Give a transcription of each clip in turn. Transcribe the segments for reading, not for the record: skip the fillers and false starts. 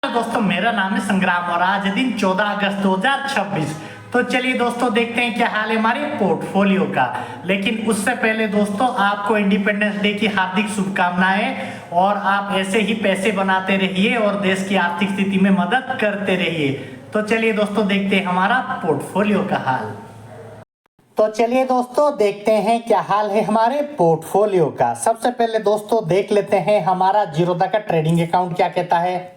दोस्तों मेरा नाम है संग्राम और आज दिन 14 अगस्त 2026। तो चलिए दोस्तों देखते हैं क्या हाल है हमारे पोर्टफोलियो का। लेकिन उससे पहले दोस्तों आपको इंडिपेंडेंस डे की हार्दिक शुभकामनाएं और आप ऐसे ही पैसे बनाते रहिए और देश की आर्थिक स्थिति में मदद करते रहिए। तो चलिए दोस्तों देखते हैं हमारा पोर्टफोलियो का हाल। तो चलिए दोस्तों देखते हैं क्या हाल है हमारे पोर्टफोलियो का। सबसे पहले दोस्तों देख लेते हैं हमारा जीरोधा का ट्रेडिंग अकाउंट क्या कहता है।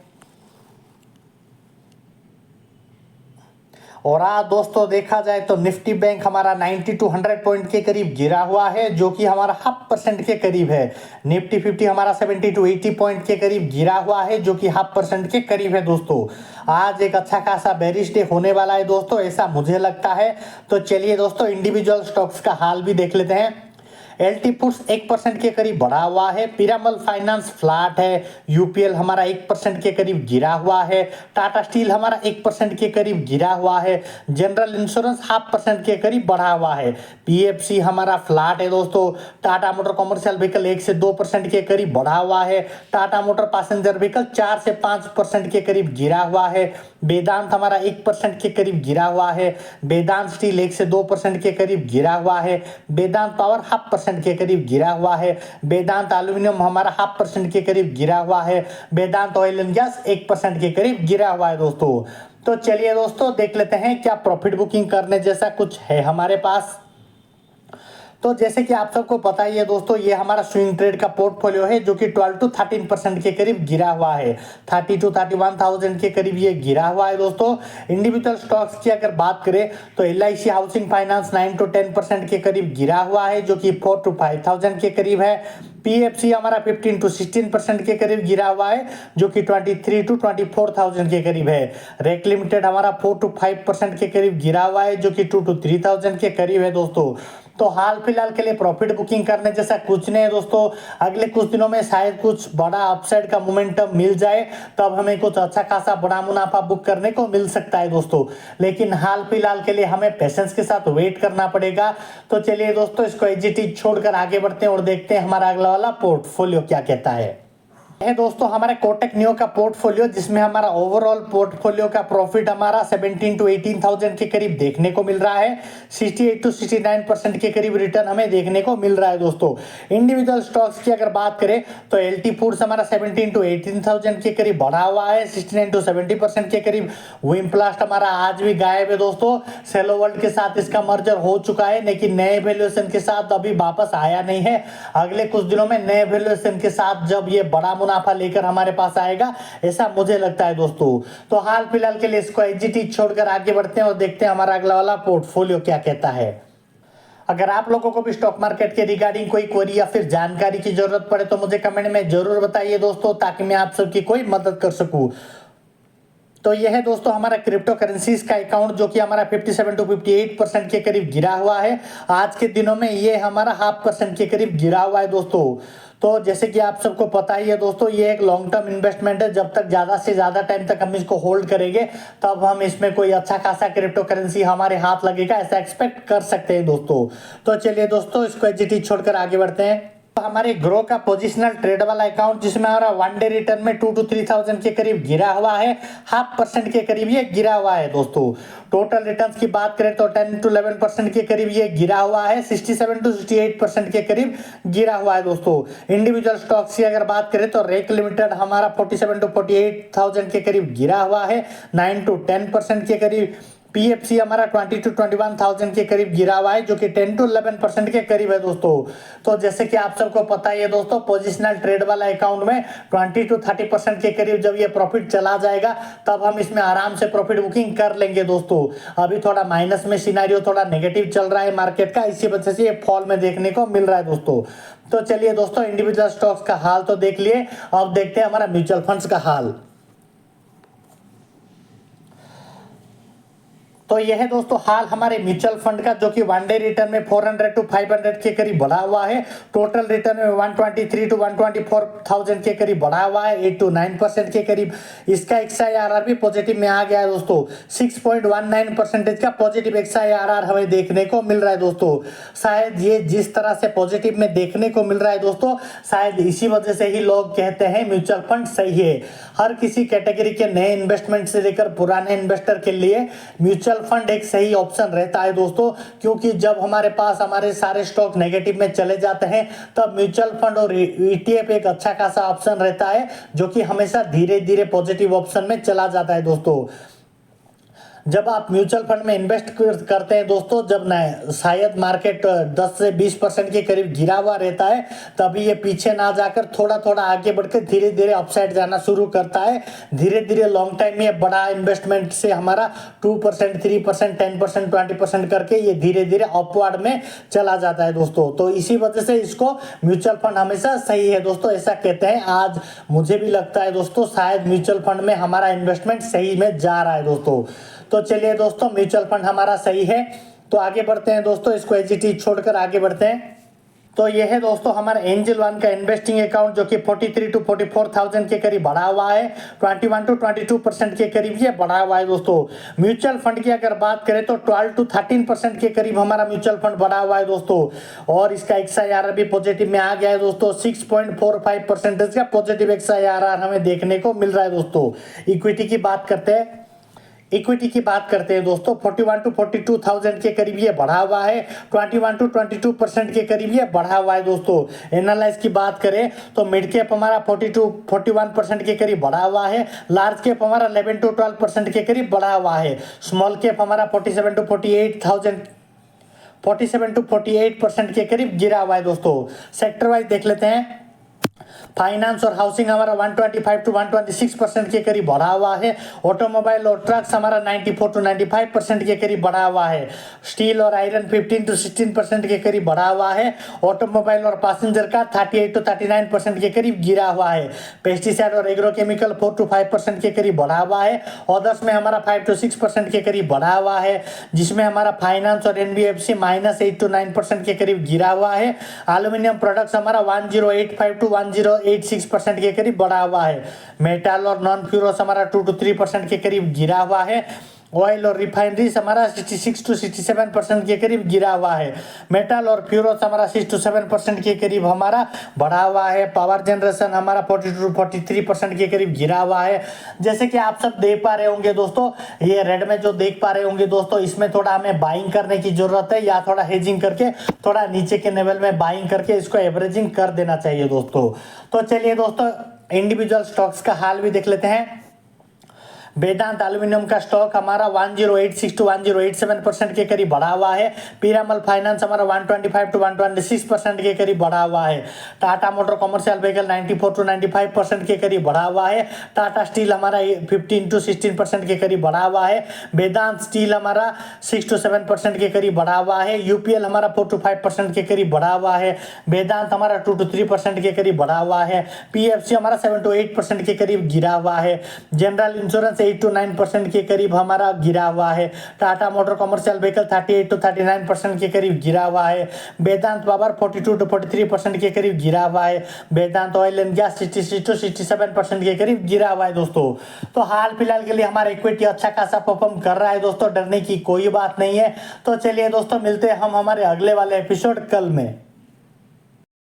और आज दोस्तों देखा जाए तो निफ्टी बैंक हमारा 90 टू 100 पॉइंट के करीब गिरा हुआ है, जो कि हमारा 0.5% के करीब है। निफ्टी 50 हमारा 70 टू 80 पॉइंट के करीब गिरा हुआ है, जो कि 0.5% के करीब है। दोस्तों आज एक अच्छा खासा बेरिश डे होने वाला है दोस्तों, ऐसा मुझे लगता है। तो चलिए दोस्तों इंडिविजुअल स्टॉक्स का हाल भी देख लेते हैं। एलटी फूड्स 1% के करीब बढ़ा हुआ है। पिरामल फाइनेंस फ्लैट है। यूपीएल हमारा 1% के करीब गिरा हुआ है। टाटा स्टील हमारा 1% के करीब गिरा हुआ है। जनरल इंश्योरेंस 0.5% के करीब बढ़ा हुआ है। पीएफसी हमारा फ्लैट है दोस्तों। टाटा मोटर कॉमर्शियल व्हीकल 1 से 2% के करीब बढ़ा हुआ है। टाटा मोटर पैसेंजर व्हीकल 4 से 5% के करीब गिरा हुआ है। वेदांत हमारा 1% के करीब गिरा हुआ है। वेदांत स्टील 1 से 2% के करीब गिरा हुआ है। वेदांत पावर 0.5% के करीब गिरा हुआ है। वेदांत एल्यूमिनियम हमारा 0.5% के करीब गिरा हुआ है। वेदांत ऑयल एंड गैस 1% के करीब गिरा हुआ है दोस्तों। तो चलिए दोस्तों देख लेते हैं क्या प्रॉफिट बुकिंग करने जैसा कुछ है हमारे पास। तो जैसे कि आप सबको पता ही है दोस्तों, ये हमारा स्विंग ट्रेड का पोर्टफोलियो है, जो कि 12 टू 13% के करीब गिरा हुआ है। 30 टू 31,000 के करीब ये गिरा हुआ है दोस्तों। इंडिविजुअल स्टॉक्स की अगर बात करें तो LIC हाउसिंग फाइनेंस 9 टू 10% के करीब गिरा हुआ है, जो कि 4 टू 5,000 के करीब है। पीएफसी हमारा 15 टू 16% के करीब गिरा हुआ है, जो कि 23 टू 24,000 के करीब है। रेक लिमिटेड हमारा 4 टू 5% के करीब गिरा हुआ है, जो कि 2 टू 3,000 के करीब है दोस्तों। तो हाल फिलहाल के लिए प्रॉफिट बुकिंग करने जैसा कुछ नहीं है दोस्तों। अगले कुछ दिनों में शायद कुछ बड़ा अपसाइड का मोमेंटम मिल जाए, तब हमें कुछ अच्छा खासा बड़ा मुनाफा बुक करने को मिल सकता है दोस्तों। लेकिन हाल फिलहाल के लिए हमें पेशेंस के साथ वेट करना पड़ेगा। तो चलिए दोस्तों इसको एजिटी छोड़कर आगे बढ़ते हैं और देखते हैं हमारा अगला वाला पोर्टफोलियो क्या कहता है दोस्तों हमारे कोटक नियो का पोर्टफोलियो, जिसमें हमारा ओवरऑल पोर्टफोलियो का प्रॉफिट हमारा 17 टू 18,000 के करीब देखने को मिल रहा है। 68 टू 69% के करीब रिटर्न हमें देखने को मिल रहा है दोस्तों। इंडिविजुअल स्टॉक्स की अगर बात करें तो एलटी फूड्स हमारा 17 टू 18,000 के करीब बढ़ा हुआ है। 69 टू 70% के करीब। विमप्लास्ट हमारा आज भी गायब है दोस्तों। सेलो वर्ल्ड के साथ इसका मर्जर हो चुका है, लेकिन नए वैल्यूएशन के साथ अभी वापस आया नहीं है। अगले कुछ दिनों में नए वैल्यूएशन के साथ जब ये बड़ा मुनाफा लेकर हमारे पास आएगा, ऐसा मुझे लगता है दोस्तों। तो हाल फिलहाल के लिए इसको एजिटी छोड़कर आगे बढ़ते हैं और देखते हैं हमारा अगला वाला पोर्टफोलियो क्या कहता है। अगर आप लोगों को भी स्टॉक मार्केट के रिगार्डिंग कोई क्वेरी या फिर जानकारी की जरूरत पड़े तो मुझे कमेंट में जरूर बताइए दोस्तों, ताकि मैं आप सबकी कोई मदद कर सकूं। तो यह है दोस्तों हमारा क्रिप्टो करेंसीज का अकाउंट, जो कि हमारा 57 टू 58% के करीब गिरा हुआ है। आज के दिनों में ये हमारा 0.5% के करीब गिरा हुआ है दोस्तों। तो जैसे कि आप सबको पता ही है दोस्तों, ये एक लॉन्ग टर्म इन्वेस्टमेंट है। जब तक ज्यादा से ज्यादा टाइम तक हम इसको होल्ड करेंगे, तब हम इसमें कोई अच्छा खासा क्रिप्टो करेंसी हमारे हाथ लगेगा, ऐसा एक्सपेक्ट कर सकते हैं दोस्तों। तो चलिए दोस्तों इसको एजिटी छोड़कर आगे बढ़ते हैं। तो हमारे ग्रो का पोजिशनल ट्रेड वाला अकाउंट, जिसमें हमारा 1 डे रिटर्न में 2 टू 3,000 के करीब गिरा हुआ है। 0.5% के करीब ये गिरा हुआ है दोस्तों। टोटल रिटर्न्स की बात करें तो 10 टू 11% के करीब ये गिरा हुआ है। 67 टू 68% के करीब गिरा हुआ है दोस्तों। इंडिविजुअल स्टॉक्स की अगर बात करें तो रेक लिमिटेड हमारा 47 टू 48,000 के करीब गिरा हुआ है। 9 टू 10% के करीब। पीएफसी हमारा 20 टू 21,000 के करीब गिरा हुआ है, जो कि 10 टू 11% के करीब है दोस्तों। तो जैसे कि आप सबको पता ही है दोस्तों, पोजिशनल ट्रेड वाला अकाउंट में 20 टू 30% के करीब जब ये प्रॉफिट चला जाएगा, तब हम इसमें आराम से प्रॉफिट बुकिंग कर लेंगे दोस्तों। अभी थोड़ा माइनस में सिनेरियो थोड़ा नेगेटिव चल रहा है मार्केट का, इसी वजह से ये फॉल में देखने को मिल रहा है दोस्तों। तो चलिए दोस्तों इंडिविजुअल स्टॉक्स का हाल तो देख लिए, अब देखते हैं हमारा म्यूचुअल फंड्स का हाल। तो तो यह है दोस्तों हाल हमारे म्यूचुअल फंड का, जो कि वन डे रिटर्न में 400 to 500 के करीब बढ़ा हुआ है। टोटल रिटर्न में 123 to 124,000 के करीब बढ़ा हुआ है, 8 to 9% के करीब। इसका XIRR भी पॉजिटिव में आ गया है दोस्तों, 6.19% का पॉजिटिव XIRR हमें देखने को मिल रहा है दोस्तों। शायद ये जिस तरह से पॉजिटिव में देखने को मिल रहा है दोस्तों, शायद इसी वजह से ही लोग कहते हैं म्यूचुअल फंड सही है। हर किसी कैटेगरी के नए इन्वेस्टमेंट से लेकर पुराने इन्वेस्टर के लिए म्यूचुअल फंड एक सही ऑप्शन रहता है दोस्तों, क्योंकि जब हमारे पास हमारे सारे स्टॉक नेगेटिव में चले जाते हैं तब म्यूचुअल फंड और ETF एक अच्छा खासा ऑप्शन रहता है, जो कि हमेशा धीरे धीरे पॉजिटिव ऑप्शन में चला जाता है दोस्तों। जब आप म्यूचुअल फंड में इन्वेस्ट करते हैं दोस्तों, जब न शायद मार्केट 10 से 20% के करीब गिरा हुआ रहता है, तभी ये पीछे ना जाकर थोड़ा थोड़ा आगे बढ़कर धीरे धीरे अपसाइड जाना शुरू करता है। धीरे धीरे लॉन्ग टाइम में बड़ा इन्वेस्टमेंट से हमारा 2%, 3%, 10%, 20% करके ये धीरे धीरे अपवर्ड में चला जाता है दोस्तों। तो इसी वजह से इसको म्यूचुअल फंड हमेशा सही है दोस्तों, ऐसा कहते हैं। आज मुझे भी लगता है दोस्तों, शायद म्यूचुअल फंड में हमारा इन्वेस्टमेंट सही में जा रहा है दोस्तों। तो चलिए दोस्तों, म्यूचुअल फंड हमारा सही है, तो आगे बढ़ते हैं दोस्तों, इसको एजीटी छोड़कर आगे बढ़ते हैं। तो ये है दोस्तों हमारा एंजल वन का इन्वेस्टिंग अकाउंट, जो कि 43 to 44,000 के करीब बढ़ा हुआ है, 21 to 22% के करीब ये बढ़ा हुआ है दोस्तों। म्यूचुअल फंड की अगर बात करें तो 12 to 13% के करीब हमारा म्यूचुअल फंड बढ़ा हुआ है दोस्तों, और इसका XIRR भी पॉजिटिव में आ गया है दोस्तों, 6.45% का पॉजिटिव XIRR हमें देखने को मिल रहा है दोस्तों। इक्विटी की बात करते हैं, इक्विटी की बात करते हैं दोस्तों, 41 to 42,000 के करीब ये बढ़ा हुआ है, 21 to 22% के करीब ये बढ़ा हुआ है दोस्तों। एनालाइज की बात करें तो मिड कैप हमारा 40 to 41% के करीब बढ़ा हुआ है, लार्ज कैप हमारा 11 to 12% के करीब बढ़ा हुआ है, स्मॉल कैप हमारा 47 to 48% के करीब गिरा हुआ है दोस्तों। सेक्टर वाइज देख लेते हैं। फाइनेंस और हाउसिंग हमारा 125 to 126% के करीब बढ़ा हुआ है, ऑटोमोबाइल और ट्रक्स हमारा 94 to 95% के करीब बढ़ा हुआ है, स्टील और आयरन 15 to 16% के करीब बढ़ा हुआ है, ऑटोमोबाइल और पैसेंजर का 38 to 39% के करीब गिरा हुआ है, पेस्टिसाइड और एग्रोकेमिकल 4 to 5% के करीब बढ़ा हुआ है, अदर्स में हमारा 5 to 6% के करीब बढ़ा हुआ है, जिसमें हमारा फाइनेंस और NBFC -8 to 9% के करीब गिरा हुआ है, एल्यूमिनियम प्रोडक्ट्स हमारा 1085 to 1086% के करीब बढ़ा हुआ है, मेटल और नॉन फ्यूरोस हमारा 2 to 3% के करीब गिरा हुआ है, ऑयल और रिफाइनरीज हमारा 66 to 67% के करीब गिरा हुआ है, मेटल और फ्यूरोस हमारा 6 to 7% के करीब हमारा बढ़ा हुआ है, पावर जनरेशन हमारा 42 to 43% के करीब गिरा हुआ है। जैसे कि आप सब देख पा रहे होंगे दोस्तों, ये रेड में जो देख पा रहे होंगे दोस्तों, इसमें थोड़ा हमें बाइंग करने की जरूरत है, या थोड़ा हेजिंग करके थोड़ा नीचे के लेवल में बाइंग करके इसको एवरेजिंग कर देना चाहिए दोस्तों। तो चलिए दोस्तों, इंडिविजुअल स्टॉक्स का हाल भी देख लेते हैं। वेदांत एल्यूमिनियम का स्टॉक हमारा 1086 to 1087% के करीब बढ़ा हुआ है, पीरामल फाइनेंस हमारा 125 to 126% के करीब बढ़ा हुआ है, Tata motor commercial vehicle 94 to 95% के करीब बढ़ा हुआ है, टाटा स्टील हमारा 15 to 16% के करीब बढ़ा हुआ है, वेदांत स्टील हमारा 6 to 7% के करीब बढ़ा हुआ है, UPL हमारा 4 to 5% के करीब बढ़ा हुआ है, वेदांत हमारा 2 to 3% के करीब बढ़ा हुआ है, PFC हमारा 7 to 8% के करीब गिरा हुआ है, जनरल इंश्योरेंस 8 to 9% के करीब हमारा गिरा हुआ है, Tata motor commercial vehicle 38 to 39% के करीब गिरा हुआ है, वेदांत पावर 42 to 43% के करीब गिरा हुआ है, वेदांत ऑयल एंड गैस 66 to 67% के करीब गिरा हुआ है दोस्तों। तो हाल फिलहाल के लिए हमारा इक्विटी अच्छा खासा परफॉर्म कर रहा है दोस्तों, डरने की कोई बात नहीं है। तो चलिए दोस्तों, मिलते हैं हम हमारे अगले वाले एपिसोड कल में।